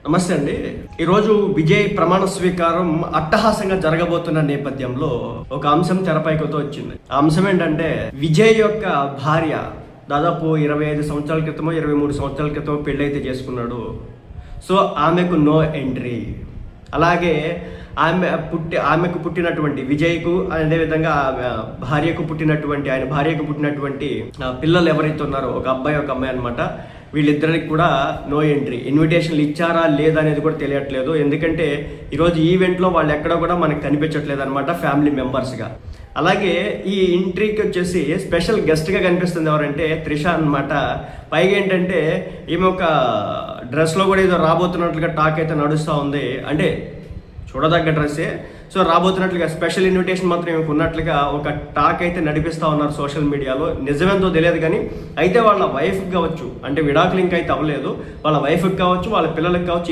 నమస్తే అండి. ఈరోజు విజయ్ ప్రమాణ స్వీకారం అట్టహాసంగా జరగబోతున్న నేపథ్యంలో ఒక అంశం తెరపైకి వచ్చింది. ఆ అంశం ఏంటంటే విజయ్ యొక్క భార్య దాదాపు 25 సంవత్సరాల క్రితమో 23 సంవత్సరాల క్రితమో పెళ్ళైతే చేసుకున్నాడు. సో ఆమెకు నో ఎంట్రీ. అలాగే ఆమెకు పుట్టినటువంటి విజయ్కు అదేవిధంగా భార్యకు పుట్టినటువంటి పిల్లలు ఎవరైతే ఉన్నారో ఒక అబ్బాయి ఒక అమ్మాయి అనమాట, వీళ్ళిద్దరికి కూడా నో ఎంట్రీ. ఇన్విటేషన్లు ఇచ్చారా లేదా అనేది కూడా తెలియట్లేదు. ఎందుకంటే ఈరోజు ఈవెంట్లో వాళ్ళు ఎక్కడ కూడా మనకు కనిపించట్లేదు అనమాట ఫ్యామిలీ మెంబర్స్గా. అలాగే ఈ ఎంట్రీకి వచ్చేసి స్పెషల్ గెస్ట్గా కనిపిస్తుంది ఎవరంటే త్రిష అనమాట. పైగా ఏంటంటే ఈమె ఒక డ్రెస్లో కూడా ఏదో రాబోతున్నట్లుగా టాక్ అయితే నడుస్తూ ఉంది. అంటే చూడదగ్గ డ్రెస్సే. సో రాబోతున్నట్లుగా స్పెషల్ ఇన్విటేషన్ మాత్రం ఏమి ఉన్నట్లుగా ఒక టాక్ అయితే నడిపిస్తూ ఉన్నారు సోషల్ మీడియాలో. నిజమేంతో తెలియదు కానీ అయితే వాళ్ళ వైఫ్కి కావచ్చు, అంటే విడాకులు ఇంకా అయితే అవ్వలేదు, వాళ్ళ వైఫ్కి కావచ్చు వాళ్ళ పిల్లలకి కావచ్చు